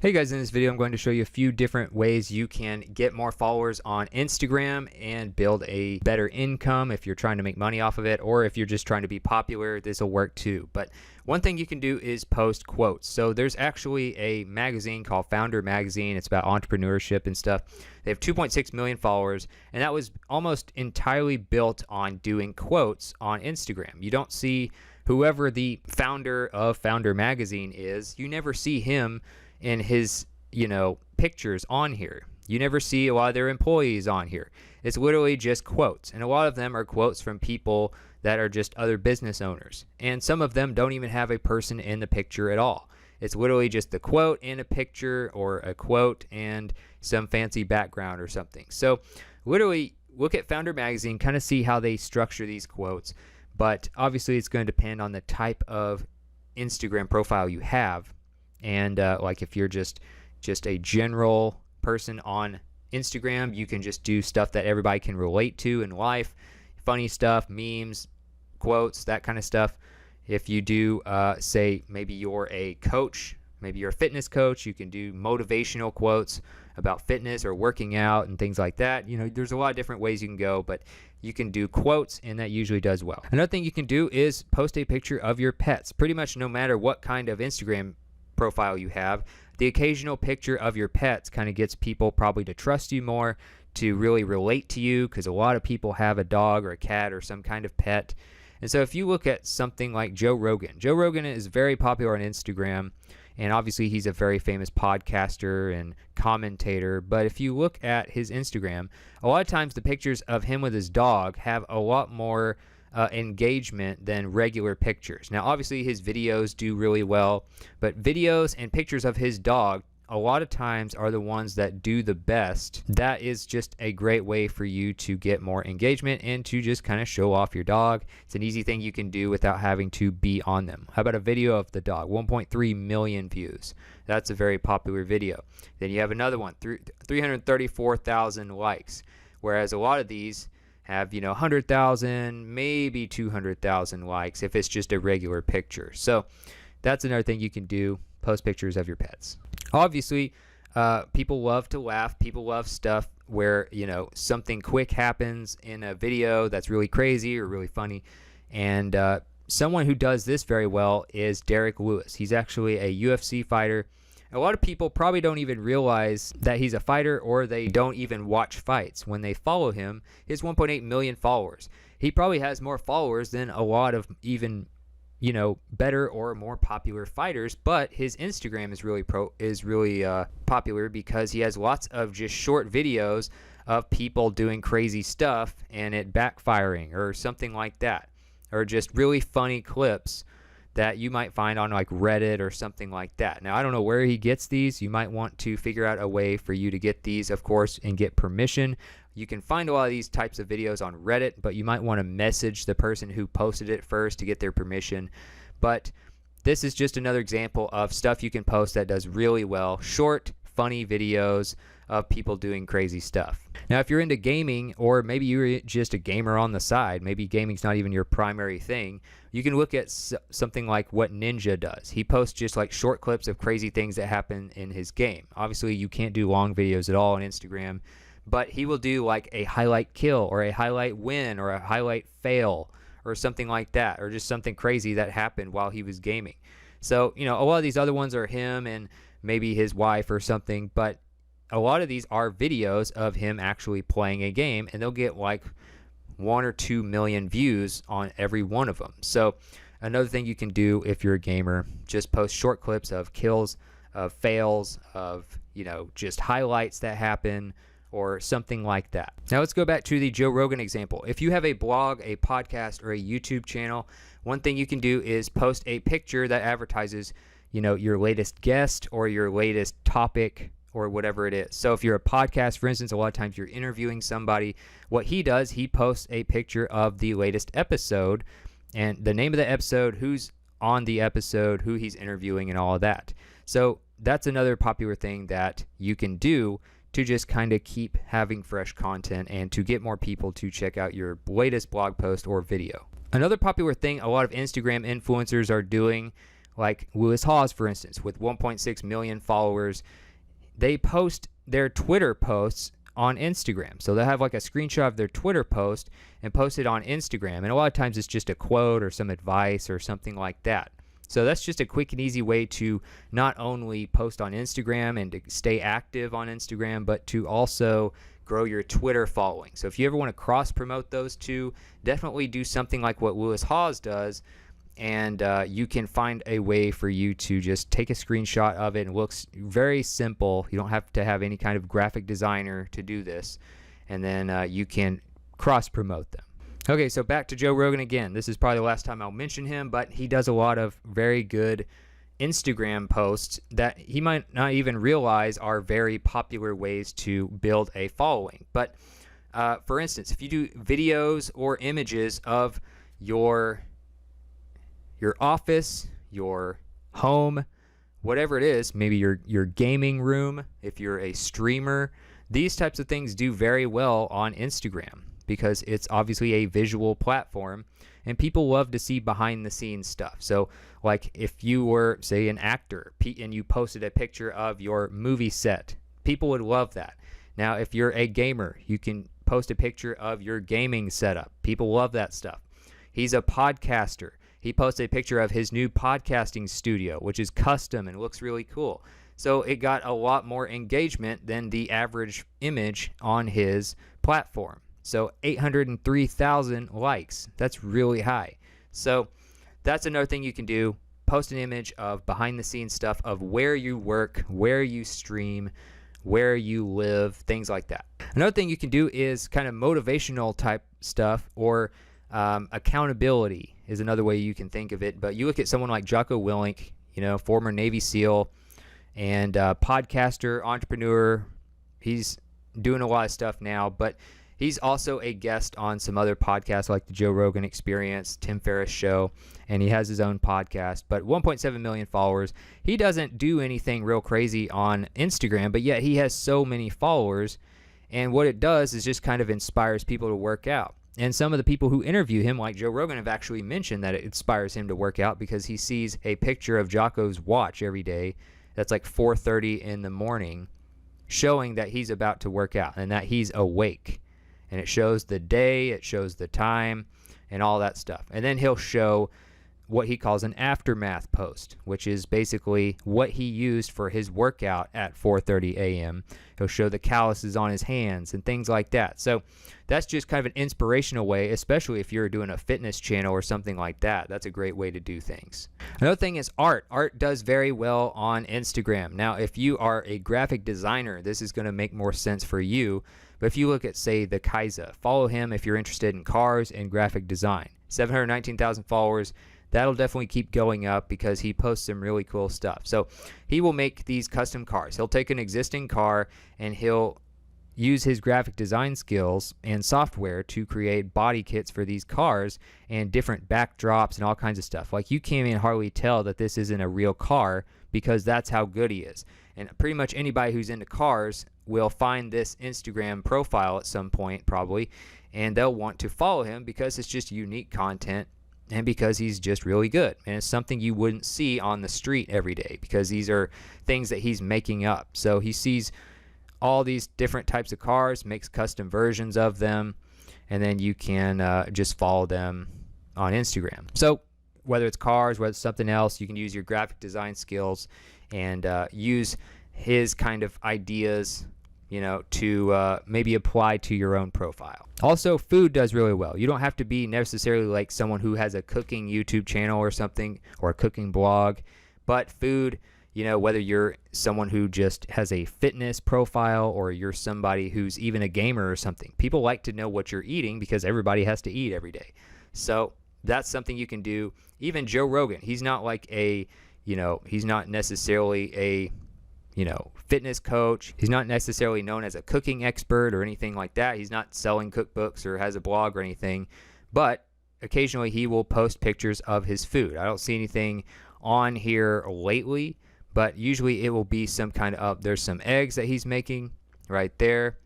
Hey guys, in this video I'm going to show you a few different ways you can get more followers on Instagram and build a better income if you're trying to make money off of it, or if you're just trying to be popular, this will work too. But one thing you can do is post quotes. So there's actually a magazine called Founder Magazine. It's about entrepreneurship and stuff. They have 2.6 million followers, and that was almost entirely built on doing quotes on Instagram. You don't see whoever the founder of Founder Magazine is, you never see him in his, pictures on here. You never see a lot of their employees on here. It's literally just quotes. And a lot of them are quotes from people that are just other business owners. And some of them don't even have a person in the picture at all. It's literally just the quote and a picture, or a quote and some fancy background or something. So literally look at Founder Magazine, kind of see how they structure these quotes. But obviously it's going to depend on the type of Instagram profile you have. And like if you're just a general person on Instagram, you can just do stuff that everybody can relate to in life, funny stuff, memes, quotes, that kind of stuff. If you do, say maybe you're a coach, maybe you're a fitness coach, you can do motivational quotes about fitness or working out and things like that. There's a lot of different ways you can go, but you can do quotes, and that usually does well. Another thing you can do is post a picture of your pets. Pretty much no matter what kind of Instagram profile you have, the occasional picture of your pets kind of gets people probably to trust you more, to really relate to you, because a lot of people have a dog or a cat or some kind of pet. And so if you look at something like Joe Rogan is very popular on Instagram, and obviously he's a very famous podcaster and commentator. But if you look at his Instagram, a lot of times the pictures of him with his dog have a lot more engagement than regular pictures. Now obviously his videos do really well, but videos and pictures of his dog a lot of times are the ones that do the best. That is just a great way for you to get more engagement and to just kind of show off your dog. It's an easy thing you can do without having to be on them. How about a video of the dog? 1.3 million views. That's a very popular video. Then you have another one, 334,000 likes, whereas a lot of these have 100,000, maybe 200,000 likes if it's just a regular picture. So that's another thing you can do, post pictures of your pets. Obviously, people love to laugh. People love stuff where, something quick happens in a video that's really crazy or really funny. And someone who does this very well is Derek Lewis. He's actually a UFC fighter. A lot of people probably don't even realize that he's a fighter, or they don't even watch fights. When they follow him, he has 1.8 million followers. He probably has more followers than a lot of even, better or more popular fighters, but his Instagram is really popular because he has lots of just short videos of people doing crazy stuff and it backfiring or something like that, or just really funny clips that you might find on like Reddit or something like that. Now, I don't know where he gets these. You might want to figure out a way for you to get these, of course, and get permission. You can find a lot of these types of videos on Reddit, but you might want to message the person who posted it first to get their permission. But this is just another example of stuff you can post that does really well. Short, funny videos of people doing crazy stuff. Now, if you're into gaming, or maybe you're just a gamer on the side, maybe gaming's not even your primary thing, you can look at something like what Ninja does. He posts just like short clips of crazy things that happen in his game. Obviously, you can't do long videos at all on Instagram, but he will do like a highlight kill or a highlight win or a highlight fail or something like that, or just something crazy that happened while he was gaming. So, a lot of these other ones are him and maybe his wife or something, but a lot of these are videos of him actually playing a game, and they'll get like 1 or 2 million views on every one of them. So another thing you can do if you're a gamer, just post short clips of kills, of fails, of, just highlights that happen or something like that. Now let's go back to the Joe Rogan example. If you have a blog, a podcast, or a YouTube channel, one thing you can do is post a picture that advertises, your latest guest or your latest topic or whatever it is. So if you're a podcast, for instance, a lot of times you're interviewing somebody. What he does, he posts a picture of the latest episode and the name of the episode, who's on the episode, who he's interviewing, and all of that. So that's another popular thing that you can do to just kind of keep having fresh content and to get more people to check out your latest blog post or video. Another popular thing a lot of Instagram influencers are doing like Lewis Hawes, for instance, with 1.6 million followers. They post their Twitter posts on Instagram. So they'll have like a screenshot of their Twitter post and post it on Instagram. And a lot of times it's just a quote or some advice or something like that. So that's just a quick and easy way to not only post on Instagram and to stay active on Instagram, but to also grow your Twitter following. So if you ever want to cross promote those two, definitely do something like what Lewis Hawes does, and you can find a way for you to just take a screenshot of it. It looks very simple. You don't have to have any kind of graphic designer to do this, and then you can cross promote them. Okay, so back to Joe Rogan again. This is probably the last time I'll mention him, but he does a lot of very good Instagram posts that he might not even realize are very popular ways to build a following. But for instance, if you do videos or images of your office, your home, whatever it is, maybe your gaming room, if you're a streamer, these types of things do very well on Instagram, because it's obviously a visual platform and people love to see behind the scenes stuff. So like if you were, say, an actor and you posted a picture of your movie set, people would love that. Now if you're a gamer, you can post a picture of your gaming setup. People love that stuff. He's a podcaster. He posts a picture of his new podcasting studio, which is custom and looks really cool. So it got a lot more engagement than the average image on his platform. So 803,000 likes. That's really high. So that's another thing you can do. Post an image of behind the scenes stuff of where you work, where you stream, where you live, things like that. Another thing you can do is kind of motivational type stuff, or accountability is another way you can think of it. But you look at someone like Jocko Willink, former Navy SEAL and podcaster, entrepreneur. He's doing a lot of stuff now, but he's also a guest on some other podcasts like the Joe Rogan Experience, Tim Ferriss Show, and he has his own podcast. But 1.7 million followers. He doesn't do anything real crazy on Instagram, but yet he has so many followers. And what it does is just kind of inspires people to work out. And some of the people who interview him, like Joe Rogan, have actually mentioned that it inspires him to work out because he sees a picture of Jocko's watch every day that's like 4:30 in the morning, showing that he's about to work out and that he's awake. And it shows the day, it shows the time, and all that stuff. And then he'll show what he calls an aftermath post, which is basically what he used for his workout at 4:30 a.m. He'll show the calluses on his hands and things like that. So that's just kind of an inspirational way, especially if you're doing a fitness channel or something like that. That's a great way to do things. Another thing is art. Art does very well on Instagram. Now, if you are a graphic designer, this is going to make more sense for you. But if you look at, say, the Kaiser, follow him if you're interested in cars and graphic design. 719,000 followers. That'll definitely keep going up because he posts some really cool stuff. So he will make these custom cars. He'll take an existing car and he'll use his graphic design skills and software to create body kits for these cars and different backdrops and all kinds of stuff. Like, you can't even hardly tell that this isn't a real car because that's how good he is. And pretty much anybody who's into cars will find this Instagram profile at some point probably, and they'll want to follow him because it's just unique content and because he's just really good. And it's something you wouldn't see on the street every day because these are things that he's making up. So he sees all these different types of cars, makes custom versions of them, and then you can just follow them on Instagram. So whether it's cars, whether it's something else, you can use your graphic design skills and use his kind of ideas, to maybe apply to your own profile. Also, food does really well. You don't have to be necessarily like someone who has a cooking YouTube channel or something, or a cooking blog, but food, whether you're someone who just has a fitness profile or you're somebody who's even a gamer or something, people like to know what you're eating because everybody has to eat every day. So that's something you can do. Even Joe Rogan, he's not like he's not necessarily a fitness coach. He's not necessarily known as a cooking expert or anything like that. He's not selling cookbooks or has a blog or anything, but occasionally he will post pictures of his food. I don't see anything on here lately, but usually it will be some kind of, there's some eggs that he's making right there.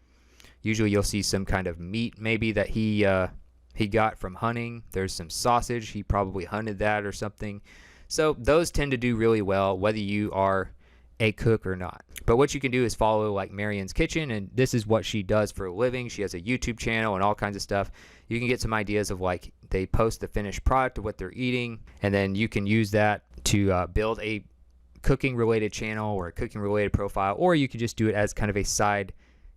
Usually you'll see some kind of meat maybe that he got from hunting. There's some sausage. He probably hunted that or something. So those tend to do really well whether you are a cook or not. But what you can do is follow like Marion's Kitchen, and this is what she does for a living. She has a YouTube channel and all kinds of stuff. You can get some ideas of like they post the finished product of what they're eating, and then you can use that to build a cooking related channel or a cooking related profile, or you could just do it as kind of a side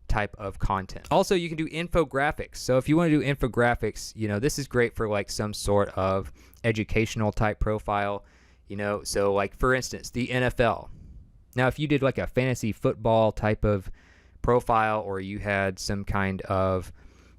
type of content. Also, you can do infographics. So if you want to do infographics, you know, this is great for like some sort of educational type profile, you know, so like for instance, the NFL. Now, if you did like a fantasy football type of profile, or you had some kind of,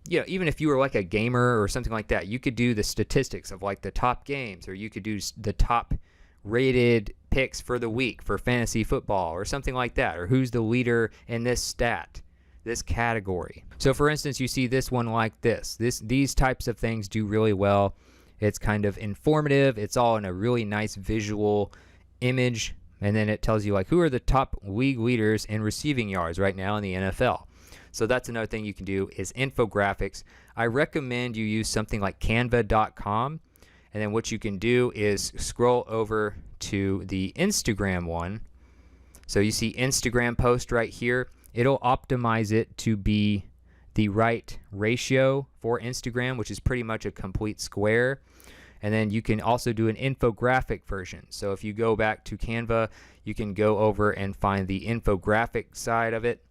you know, even if you were like a gamer or something like that, you could do the statistics of like the top games, or you could do the top rated picks for the week for fantasy football or something like that, or who's the leader in this stat, this category. So for instance, you see this one like these types of things do really well. It's kind of informative. It's all in a really nice visual image. And then it tells you like who are the top league leaders in receiving yards right now in the NFL. So that's another thing you can do is infographics. I recommend you use something like canva.com. And then what you can do is scroll over to the Instagram one. So you see Instagram post right here. It'll optimize it to be the right ratio for Instagram, which is pretty much a complete square. And then you can also do an infographic version. So if you go back to Canva, you can go over and find the infographic side of it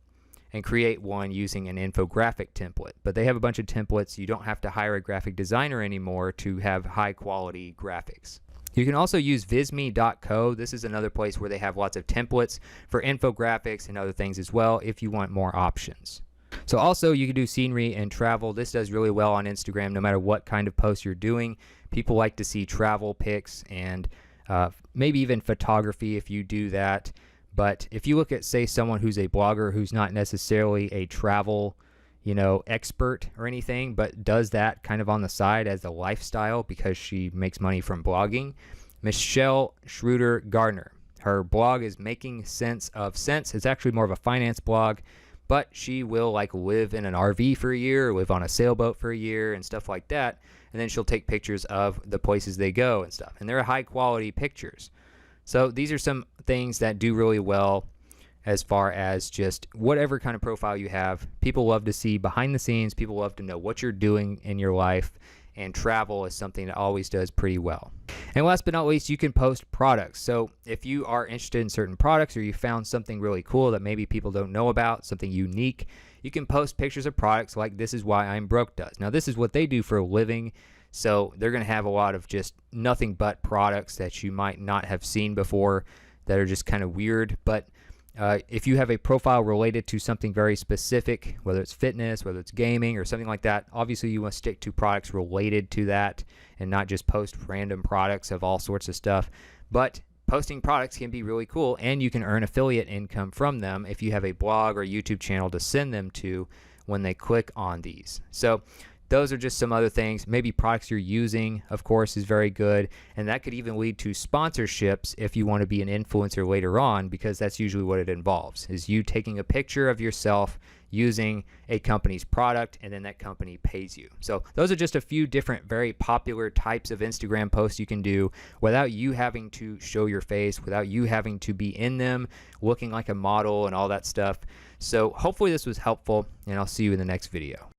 and create one using an infographic template. But they have a bunch of templates. You don't have to hire a graphic designer anymore to have high quality graphics. You can also use visme.co. This is another place where they have lots of templates for infographics and other things as well if you want more options. So also you can do scenery and travel. This does really well on Instagram no matter what kind of post you're doing. People like to see travel pics and maybe even photography if you do that. But if you look at, say, someone who's a blogger who's not necessarily a travel, you know, expert or anything, but does that kind of on the side as a lifestyle because she makes money from blogging, Michelle Schroeder Gardner. Her blog is Making Sense of Sense. It's actually more of a finance blog, but she will like live in an RV for a year, or live on a sailboat for a year and stuff like that. And then she'll take pictures of the places they go and stuff. And they're high quality pictures. So these are some things that do really well as far as just whatever kind of profile you have. People love to see behind the scenes. People love to know what you're doing in your life. And travel is something that always does pretty well. And last but not least, you can post products. So if you are interested in certain products, or you found something really cool that maybe people don't know about, something unique, you can post pictures of products like This Is Why I'm Broke does. Now, this is what they do for a living. So they're going to have a lot of just nothing but products that you might not have seen before that are just kind of weird. But if you have a profile related to something very specific, whether it's fitness, whether it's gaming or something like that, obviously you want to stick to products related to that and not just post random products of all sorts of stuff. But posting products can be really cool, and you can earn affiliate income from them if you have a blog or YouTube channel to send them to when they click on these. So those are just some other things. Maybe products you're using, of course, is very good. And that could even lead to sponsorships if you want to be an influencer later on, because that's usually what it involves, is you taking a picture of yourself using a company's product, and then that company pays you. So those are just a few different very popular types of Instagram posts you can do without you having to show your face, without you having to be in them, looking like a model and all that stuff. So hopefully this was helpful, and I'll see you in the next video.